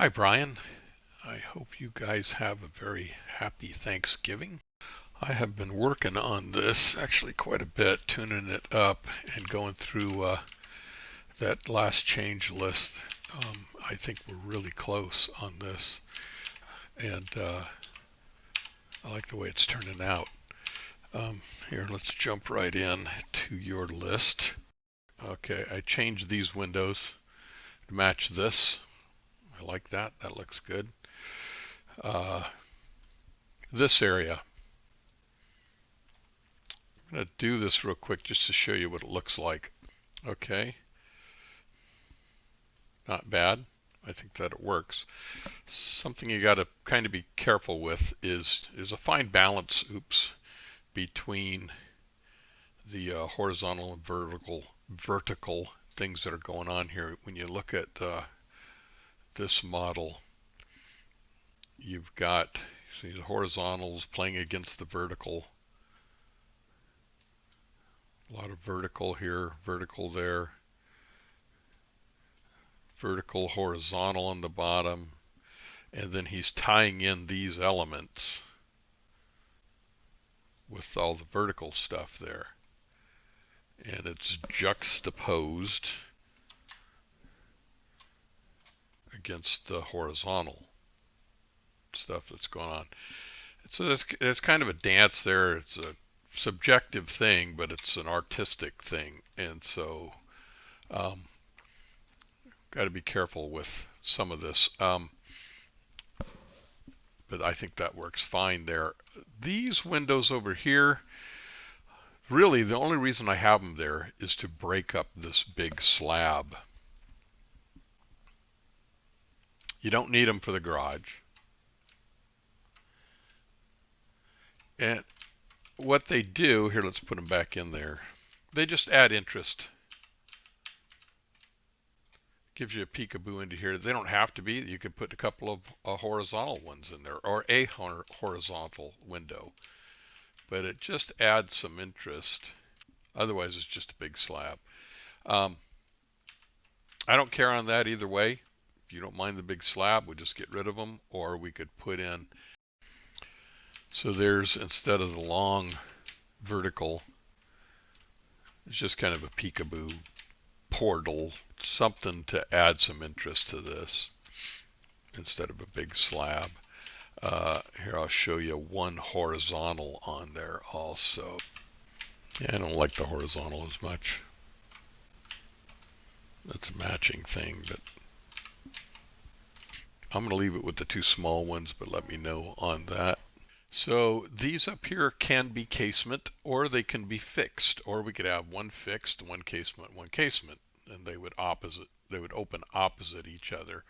Hi, Brian. I hope you guys have a very happy Thanksgiving. I have been working on this actually quite a bit, tuning it up and going through that last change list. I think we're really close on this, and I like the way it's turning out. Here, let's jump right in to your list. Okay, I changed these windows to match this. I like that. That looks good. This area. I'm going to do this real quick just to show you what it looks like. Okay. Not bad. I think that it works. Something you got to kind of be careful with is a fine balance, between the horizontal and vertical things that are going on here. When you look at this model, you've got, see, the horizontals playing against the vertical. A lot of vertical here, vertical there, vertical, horizontal on the bottom, and then he's tying in these elements with all the vertical stuff there, and it's juxtaposed against the horizontal stuff that's going on. So it's kind of a dance there. It's a subjective thing, but it's an artistic thing, and so got to be careful with some of this. But I think that works fine there. These windows over here, really the only reason I have them there is to break up this big slab. You don't need them for the garage. And what they do, here, let's put them back in there. They just add interest. Gives you a peekaboo into here. They don't have to be. You could put a couple of horizontal ones in there, or a horizontal window. But it just adds some interest. Otherwise, it's just a big slab. I don't care on that either way. If you don't mind the big slab, we'll just get rid of them, or we could put in. So there's, instead of the long vertical, it's just kind of a peekaboo portal, something to add some interest to this instead of a big slab. Here, I'll show you one horizontal on there also. Yeah, I don't like the horizontal as much. That's a matching thing, but I'm going to leave it with the two small ones, but let me know on that. So these up here can be casement, or they can be fixed, or we could have one fixed, one casement, and they would open opposite each other.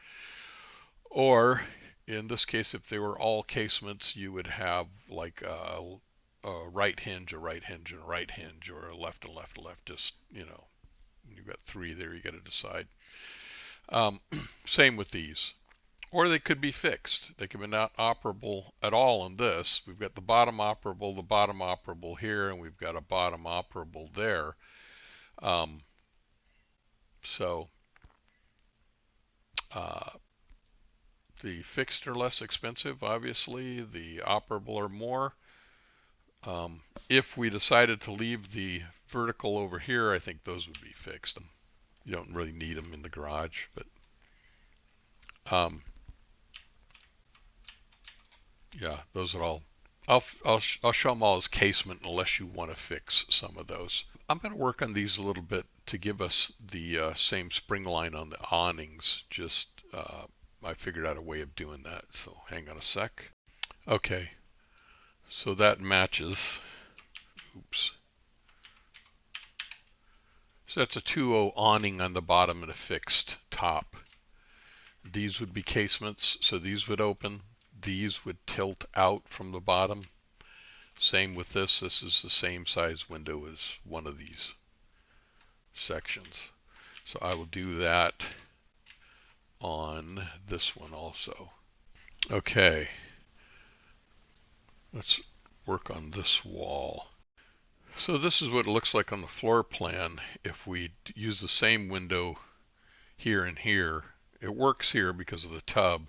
Or in this case, if they were all casements, you would have like a right hinge, a right hinge, and a right hinge, or a left and left and left. Just, you know, you've got three there, you got to decide. Same with these. Or they could be fixed. They could be not operable at all in this. We've got the bottom operable here, and we've got a bottom operable there. The fixed are less expensive, obviously. The operable are more. If we decided to leave the vertical over here, I think those would be fixed. You don't really need them in the garage, but yeah, those are all. I'll show them all as casement unless you want to fix some of those. I'm going to work on these a little bit to give us the same spring line on the awnings. Just I figured out a way of doing that. So hang on a sec. Okay, so that matches. Oops. So that's a 2.0 awning on the bottom and a fixed top. These would be casements, so these would open. These would tilt out from the bottom. Same with this. This is the same size window as one of these sections. So I will do that on this one also. Okay. Let's work on this wall. So this is what it looks like on the floor plan if we use the same window here and here It works here because of the tub.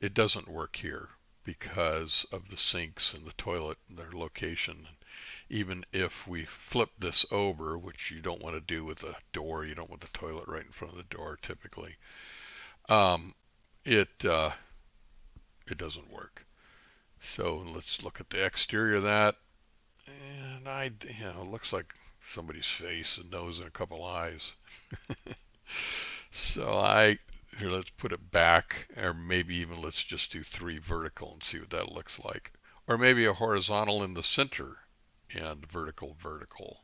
It doesn't work here because of the sinks and the toilet and their location. Even if we flip this over, which you don't want to do with the door, you don't want the toilet right in front of the door typically, um, it doesn't work. So let's look at the exterior of that. And it looks like somebody's face, a nose, and a couple eyes. So here, let's put it back, or maybe even let's just do 3 vertical and see what that looks like. Or maybe a horizontal in the center and vertical, vertical.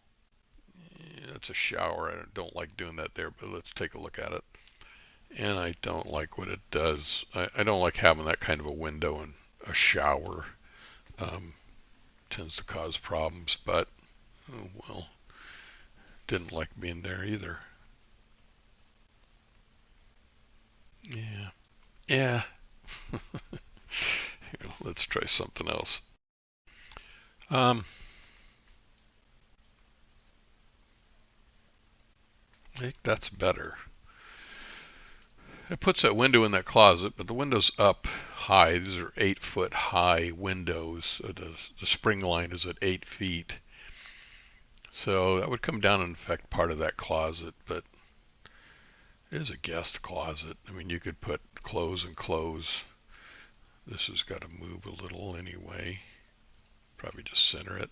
Yeah, it's a shower. I don't like doing that there, but let's take a look at it. And I don't like what it does. I don't like having that kind of a window in a shower. Tends to cause problems, but oh well, didn't like being there either. Yeah. Yeah. Here, let's try something else. I think that's better. It puts that window in that closet, but the window's up high. These are 8-foot high windows. The spring line is at 8 feet. So that would come down and affect part of that closet, but it is a guest closet. I mean, you could put clothes and clothes. This has got to move a little anyway. Probably just center it.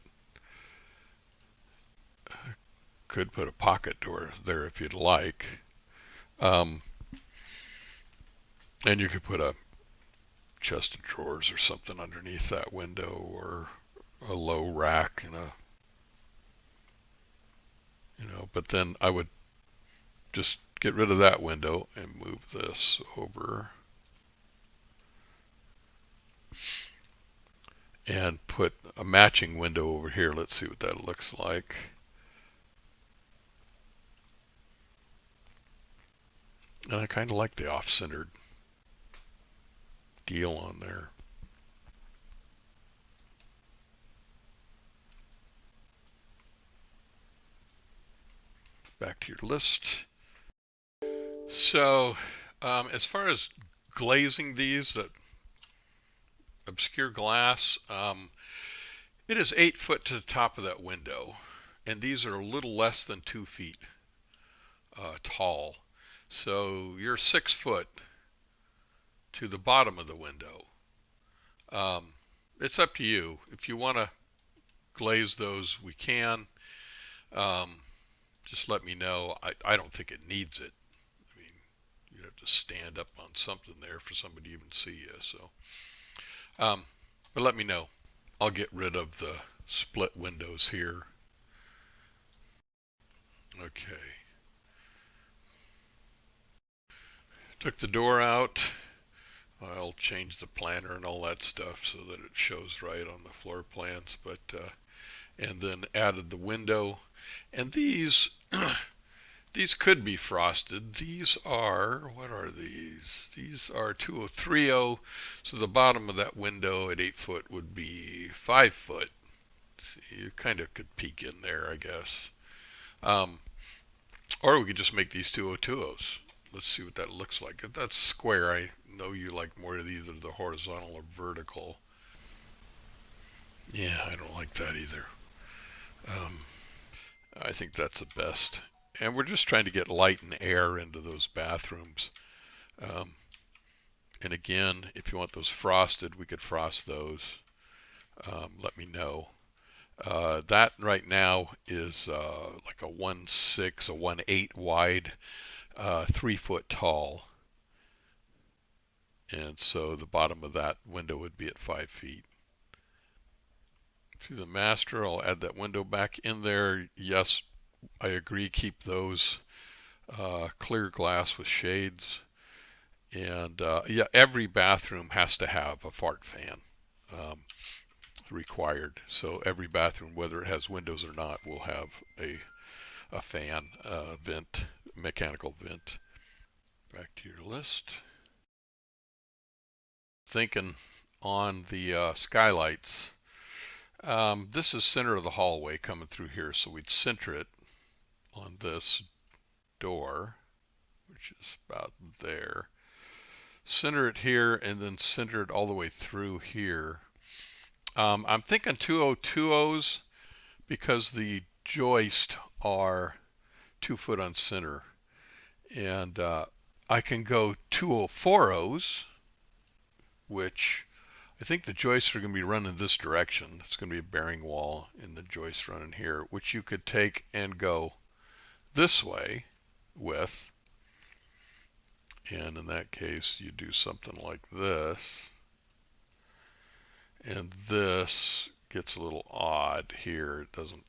Could put a pocket door there if you'd like. And you could put a chest of drawers or something underneath that window, or a low rack and but then I would just get rid of that window and move this over and put a matching window over here. Let's see what that looks like. And I kind of like the off-centered deal on there. Back to your list. So as far as glazing these, that obscure glass, it is 8 foot to the top of that window, and these are a little less than 2 feet tall. So you're 6 foot to the bottom of the window. It's up to you. If you want to glaze those, we can. Just let me know. I don't think it needs it. I mean, you'd have to stand up on something there for somebody to even see you. So, but let me know. I'll get rid of the split windows here. Okay. Took the door out. I'll change the planner and all that stuff so that it shows right on the floor plans. But and then added the window. And these these could be frosted. These are, what are these? These are 2030. So the bottom of that window at 8 foot would be 5 foot. See, you kind of could peek in there, I guess. Or we could just make these 2020s. Let's see what that looks like. If that's square, I know you like more of either the horizontal or vertical. Yeah, I don't like that either. I think that's the best. And we're just trying to get light and air into those bathrooms. And again, if you want those frosted, we could frost those. Let me know. That right now is like a 1.6, a 1.8 wide, 3 foot tall. And so the bottom of that window would be at 5 feet. To the master, I'll add that window back in there. Yes, I agree, keep those clear glass with shades. And yeah, every bathroom has to have a fart fan. Required. So every bathroom, whether it has windows or not, will have a fan vent, mechanical vent. Back to your list. Thinking on the skylights. This is center of the hallway coming through here, so we'd center it on this door, which is about there. center it here, and then center it all the way through here. I'm thinking 2020s because the joists are 2 foot on center, and I can go 2040s, which I think the joists are going to be running this direction. It's going to be a bearing wall and the joists running here, which you could take and go this way with. And in that case, you do something like this. And this gets a little odd here. It doesn't,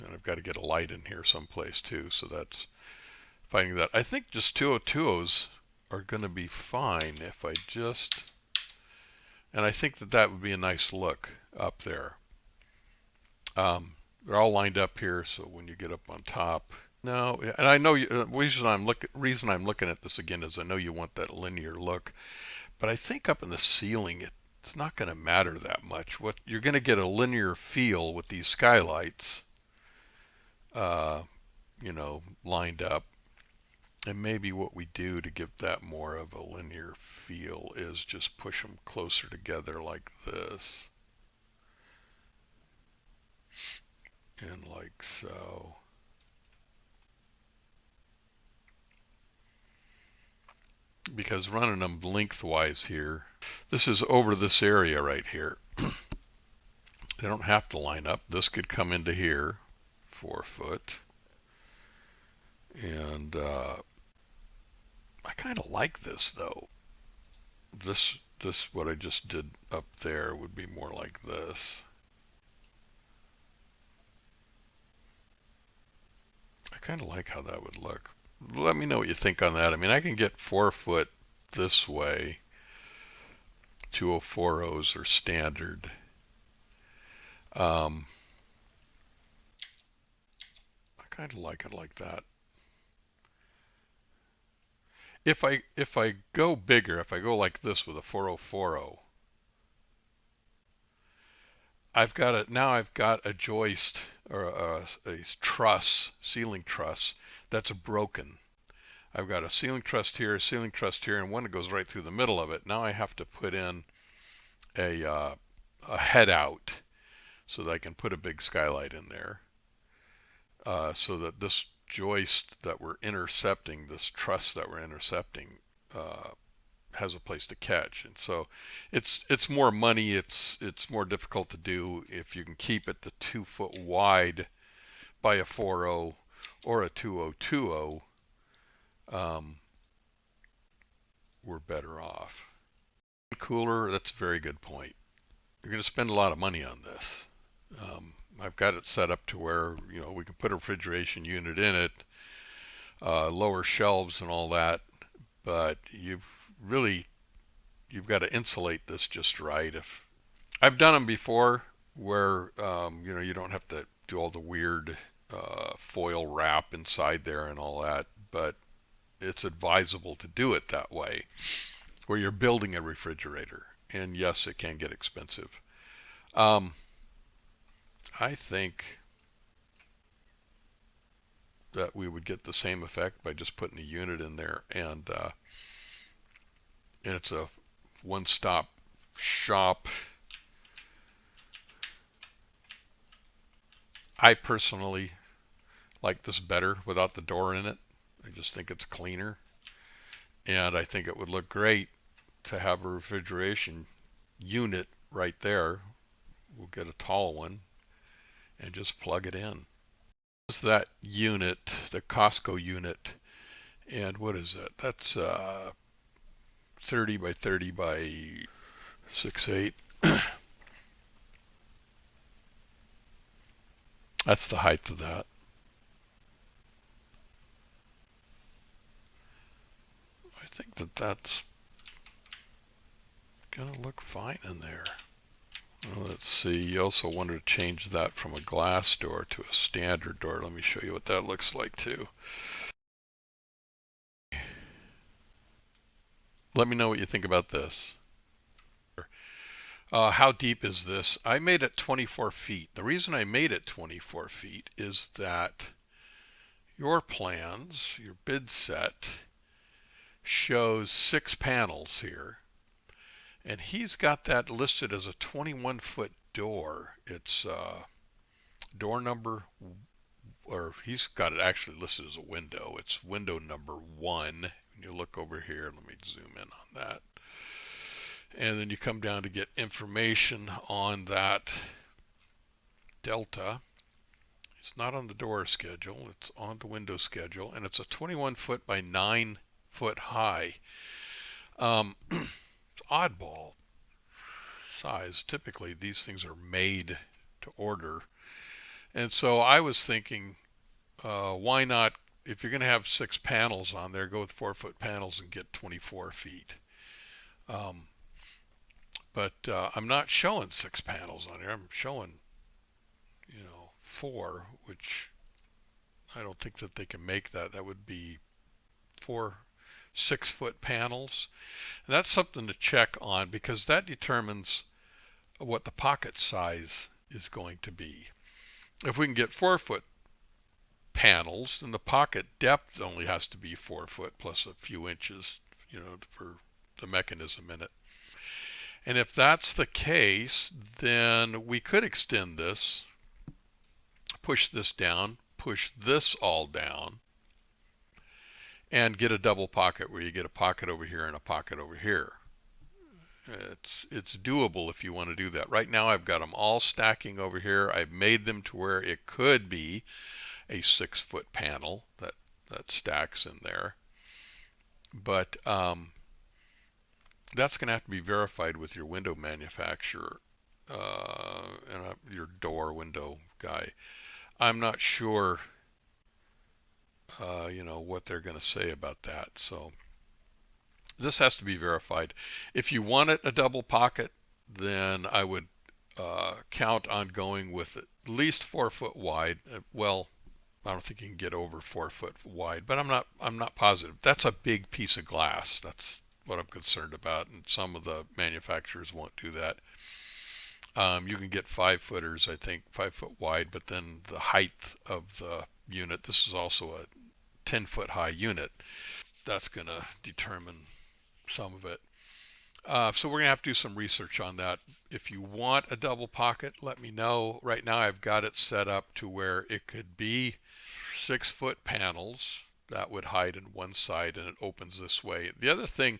and I've got to get a light in here someplace too. So that's finding that. I think just 202s are going to be fine if I just, and I think that that would be a nice look up there. They're all lined up here, so when you get up on top, no, and I know the reason I'm looking at this again is I know you want that linear look, but I think up in the ceiling it's not going to matter that much. What you're going to get a linear feel with these skylights, you know, lined up. And maybe what we do to give that more of a linear feel is just push them closer together like this. And like so. Because running them lengthwise here, this is over this area right here. They don't have to line up. This could come into here, 4 foot. And I kind of like this though. This what I just did up there would be more like this. I kind of like how that would look. Let me know what you think on that. I mean, I can get 4 foot this way. 2040s are standard. I kind of like it like that. If I go bigger, if I go like this with a 4040, I've got a joist or a truss, ceiling truss that's broken. I've got a ceiling truss here, and one that goes right through the middle of it. Now I have to put in a head out so that I can put a big skylight in there, so that this joist that we're intercepting, this truss that we're intercepting, has a place to catch. And so it's more money. It's more difficult to do if you can keep it to 2 foot wide by a 40 or a 2020. We're better off. Cooler, that's a very good point. You're going to spend a lot of money on this. I've got it set up to where, you know, we can put a refrigeration unit in it, lower shelves and all that, but you've got to insulate this just right. If I've done them before where you know, you don't have to do all the weird foil wrap inside there and all that, but it's advisable to do it that way where you're building a refrigerator. And yes, it can get expensive. I think that we would get the same effect by just putting a unit in there, and it's a one-stop shop. I personally like this better without the door in it. I just think it's cleaner, and I think it would look great to have a refrigeration unit right there. We'll get a tall one and just plug it in. This is that unit, the Costco unit, and what is it? That's 30 by 30 by 6'8". That's the height of that. I think that that's gonna look fine in there. Well, let's see, you also wanted to change that from a glass door to a standard door. Let me show you what that looks like too. Let me know what you think about this. How deep is this? I made it 24 feet. The reason I made it 24 feet is that your plans, your bid set, shows 6 panels here, and he's got that listed as a 21-foot door. It's door number, or he's got it actually listed as a window. It's window number 1. When you look over here, let me zoom in on that. And then you come down to get information on that delta. It's not on the door schedule, it's on the window schedule, and it's a 21 foot by 9 foot high. It's oddball size. Typically these things are made to order. And so I was thinking, why not, if you're going to have 6 panels on there, go with 4-foot panels and get 24 feet. But I'm not showing 6 panels on here. I'm showing, 4, which I don't think that they can make that. That would be 4 6-foot panels. And that's something to check on, because that determines what the pocket size is going to be. If we can get 4-foot panels, then the pocket depth only has to be 4 foot plus a few inches, for the mechanism in it. And if that's the case, then we could extend this, push this down, push this all down, and get a double pocket where you get a pocket over here and a pocket over here. It's doable if you want to do that. Right now I've got them all stacking over here. I've made them to where it could be a 6-foot panel that stacks in there. But that's going to have to be verified with your window manufacturer and your door window guy. I'm not sure, what they're going to say about that. So this has to be verified. If you want it a double pocket, then I would count on going with at least 4 foot wide. Well, I don't think you can get over 4 foot wide, but I'm not positive. That's a big piece of glass. That's what I'm concerned about, and some of the manufacturers won't do that. You can get 5-footers, I think, 5 foot wide, but then the height of the unit, this is also a 10-foot high unit, that's going to determine some of it. So we're going to have to do some research on that. If you want a double pocket, let me know. Right now I've got it set up to where it could be 6-foot panels that would hide in one side, and it opens this way. The other thing,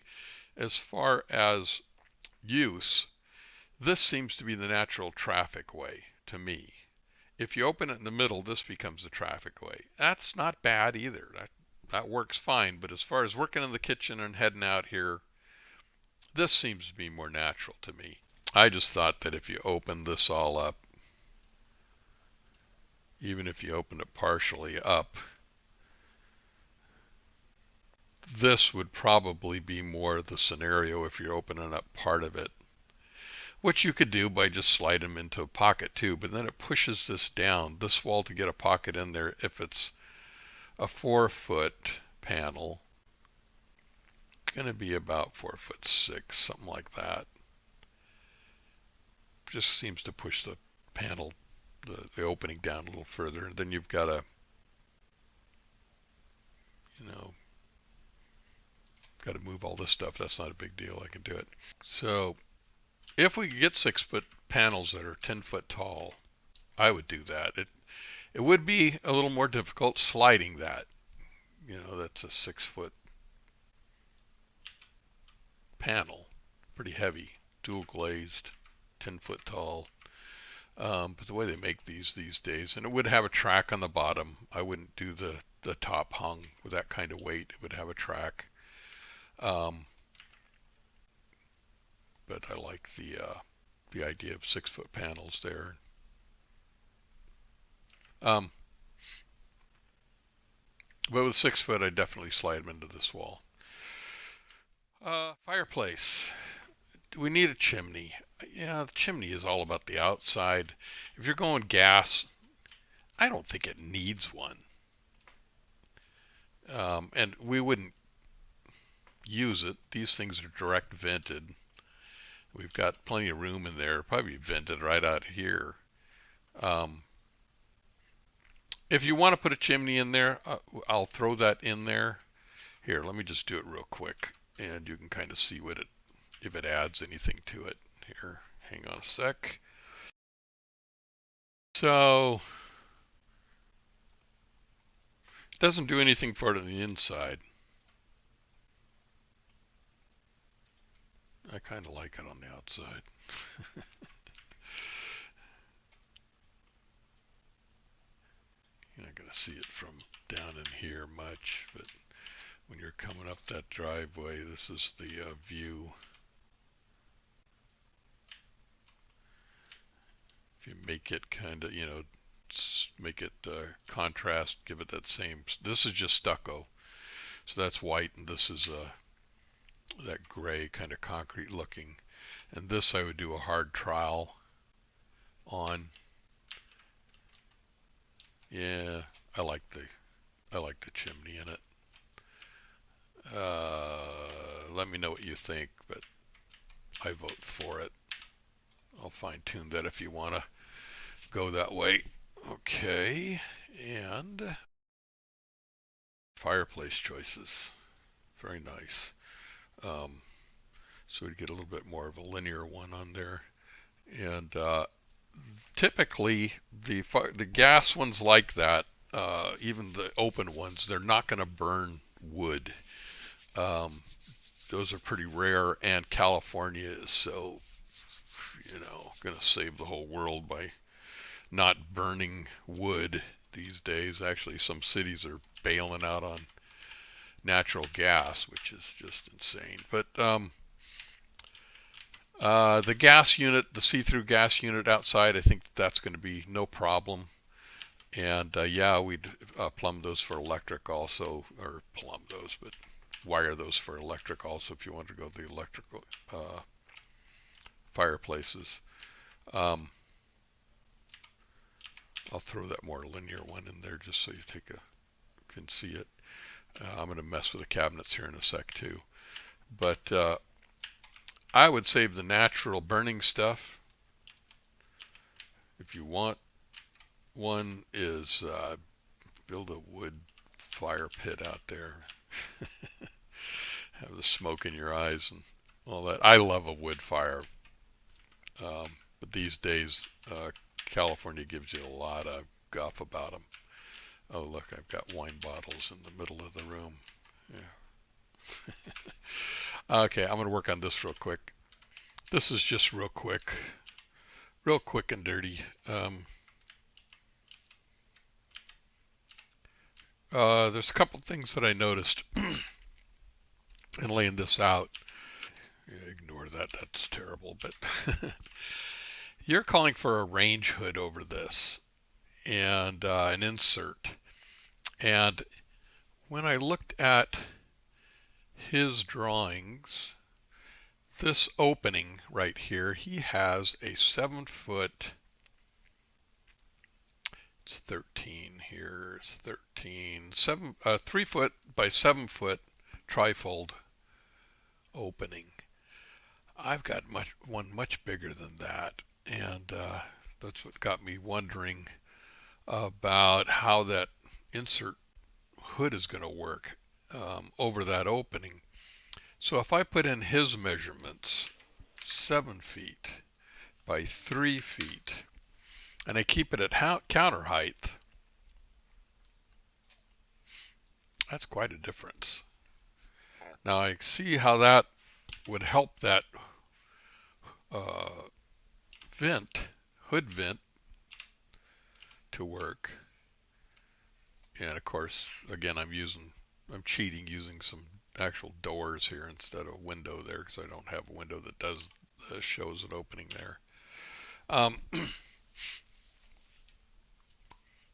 as far as use, this seems to be the natural traffic way to me. If you open it in the middle, this becomes the traffic way. That's not bad either. That works fine. But as far as working in the kitchen and heading out here, this seems to be more natural to me. I just thought that if you open this all up, even if you open it partially up, this would probably be more the scenario if you're opening up part of it, which you could do by just sliding them into a pocket too, but then it pushes this down, this wall, to get a pocket in there. If it's a 4-foot panel, it's going to be about 4'6", something like that. Just seems to push the panel, the opening down a little further, and then you've got to, got to move all this stuff. That's not a big deal. I can do it. So if we could get 6-foot panels that are 10 foot tall, I would do that. It would be a little more difficult sliding that. That's a 6-foot panel, pretty heavy, dual glazed, 10 foot tall. But the way they make these days, and it would have a track on the bottom. I wouldn't do the top hung with that kind of weight. It would have a track. But I like the idea of 6-foot panels there. But with 6 foot, I definitely slide them into this wall. Fireplace. Do we need a chimney? Yeah, the chimney is all about the outside. If you're going gas, I don't think it needs one. And we wouldn't use it. These things are direct vented. We've got plenty of room in there, probably vented right out here. If you want to put a chimney in there, I'll throw that in there. Here, let me just do it real quick, and you can kind of see what it, if it adds anything to it. Here, hang on a sec. So it doesn't do anything for it on the inside. I kind of like it on the outside. You're not going to see it from down in here much, but when you're coming up that driveway, this is the view. If you make it kind of, make it contrast, give it that same, this is just stucco. So that's white, and this is that gray kind of concrete looking. And this I would do a hard trowel on. Yeah, I like the chimney in it. Let me know what you think, but I vote for it. I'll fine tune that if you want to go that way. Okay, and fireplace choices. Very nice. So we'd get a little bit more of a linear one on there. And typically the gas ones like that, even the open ones, they're not going to burn wood. Those are pretty rare, and California is so, going to save the whole world by not burning wood these days. Actually, some cities are bailing out on natural gas, which is just insane. But the gas unit, the see-through gas unit outside, I think that's going to be no problem. And yeah, we'd plumb those for electric also, or plumb those, but wire those for electric also if you want to go the electrical fireplaces. I'll throw that more linear one in there just so you can see it. I'm going to mess with the cabinets here in a sec too. But I would save the natural burning stuff. If you want one, is build a wood fire pit out there. Have the smoke in your eyes and all that. I love a wood fire. But these days, California gives you a lot of guff about them. Oh, look, I've got wine bottles in the middle of the room. Yeah. Okay, I'm going to work on this real quick. This is just real quick and dirty. There's a couple things that I noticed in laying this out. Ignore that, that's terrible, but you're calling for a range hood over this and an insert. And when I looked at his drawings, this opening right here, he has a 7-foot, it's 13 here, it's 13, 3 foot by 7 foot trifold opening. I've got one much bigger than that, and that's what got me wondering about how that insert hood is going to work over that opening. So if I put in his measurements, 7 feet by 3 feet, and I keep it at counter height, that's quite a difference. Now I see how that would help that hood vent to work. And of course, again, I'm cheating using some actual doors here instead of a window there, because I don't have a window that shows an opening there.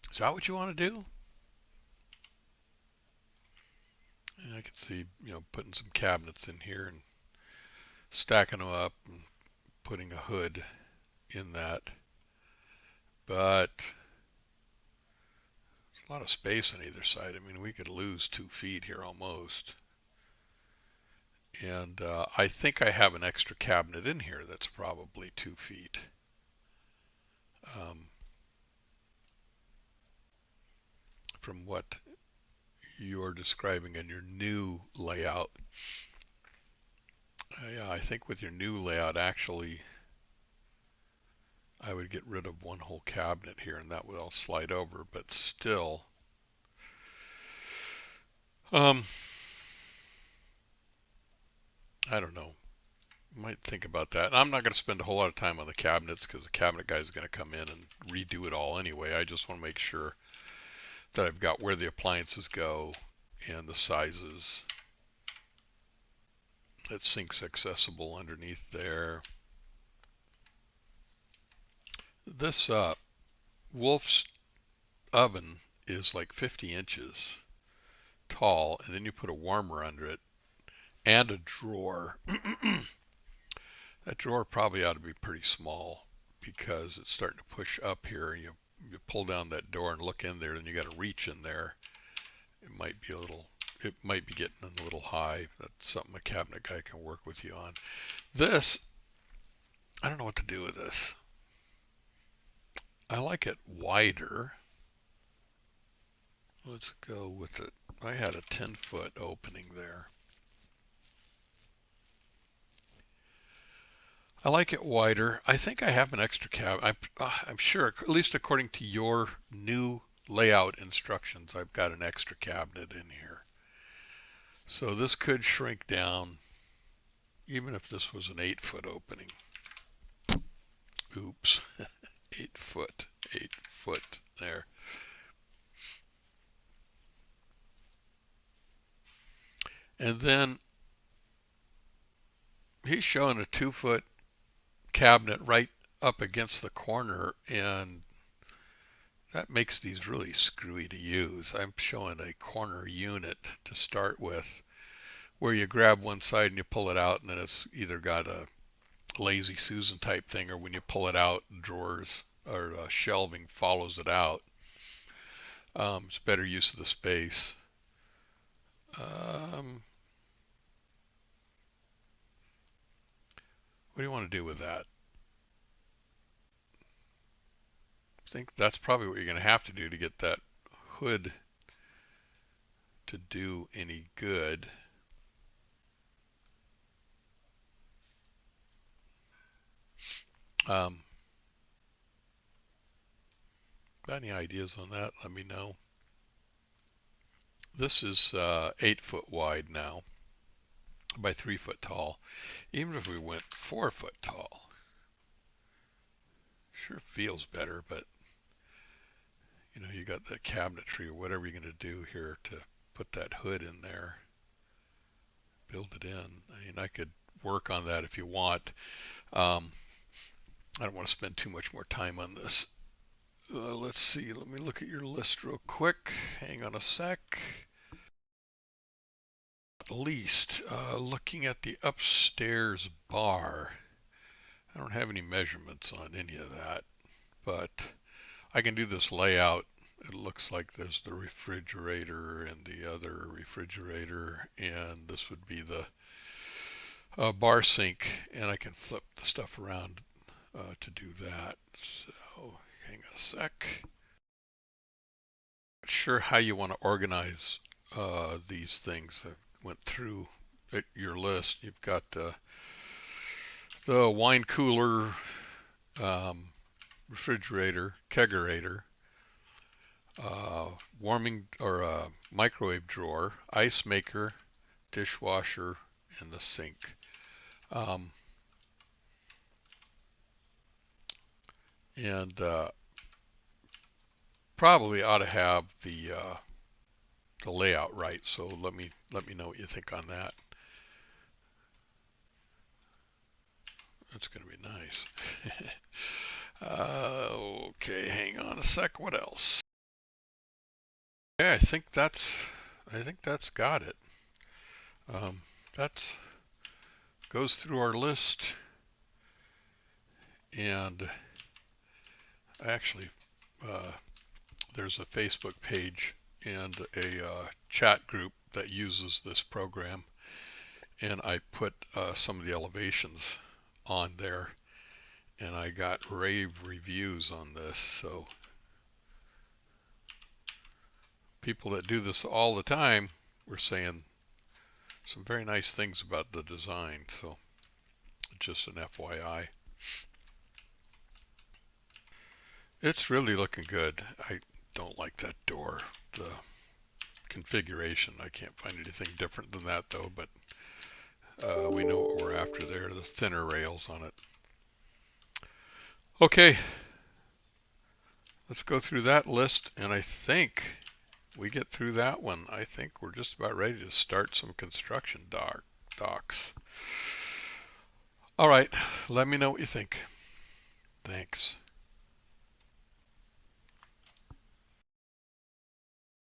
Is that what you want to do? And I could see, putting some cabinets in here and stacking them up and putting a hood in that. But there's a lot of space on either side. I mean, we could lose 2 feet here almost. And I think I have an extra cabinet in here that's probably 2 feet. From what you're describing in your new layout. Yeah, I think with your new layout, actually, I would get rid of one whole cabinet here and that would all slide over, but still, I don't know. Might think about that. And I'm not going to spend a whole lot of time on the cabinets because the cabinet guy is going to come in and redo it all anyway. I just want to make sure that I've got where the appliances go and the sizes. That sink's accessible underneath there. This Wolf's oven is like 50 inches tall, and then you put a warmer under it and a drawer. That drawer probably ought to be pretty small because it's starting to push up here. You pull down that door and look in there, and you got to reach in there. It might be getting a little high. That's something a cabinet guy can work with you on. This, I don't know what to do with this. I like it wider. Let's go with it. I had a 10-foot opening there. I like it wider. I think I have an extra cabinet. I'm sure, at least according to your new layout instructions, I've got an extra cabinet in here. So this could shrink down, even if this was an 8-foot opening. Oops, 8 foot there. And then he's showing a 2-foot cabinet right up against the corner, and that makes these really screwy to use. I'm showing a corner unit to start with, where you grab one side and you pull it out, and then it's either got a Lazy Susan type thing, or when you pull it out, drawers or shelving follows it out. It's better use of the space. What do you want to do with that? I think that's probably what you're going to have to do to get that hood to do any good. Got any ideas on that? Let me know. This is 8 foot wide now by 3 foot tall. Even if we went 4 foot tall, sure feels better, but you know, you got the cabinetry or whatever you're going to do here to put that hood in there, build it in. I mean, I could work on that if you want. I don't want to spend too much more time on this. Let's see, let me look at your list real quick. Hang on a sec. At least, looking at the upstairs bar, I don't have any measurements on any of that, but I can do this layout. It looks like there's the refrigerator and the other refrigerator, and this would be the bar sink, and I can flip the stuff around to do that. So hang on a sec. Not sure how you want to organize these things. I went through your list. You've got the wine cooler, refrigerator, kegerator, warming or microwave drawer, ice maker, dishwasher, and the sink. And probably ought to have the layout right. So let me know what you think on that. That's going to be nice. Okay, hang on a sec. What else? Yeah, I think that's got it. That goes through our list, and actually, there's a Facebook page and a chat group that uses this program, and I put some of the elevations on there, and I got rave reviews on this, so people that do this all the time were saying some very nice things about the design, so just an FYI. It's really looking good. I don't like that door, the configuration. I can't find anything different than that though, but we know what we're after there, the thinner rails on it. Okay, let's go through that list, and I think we get through that one. I think we're just about ready to start some construction docs. All right, let me know what you think. Thanks.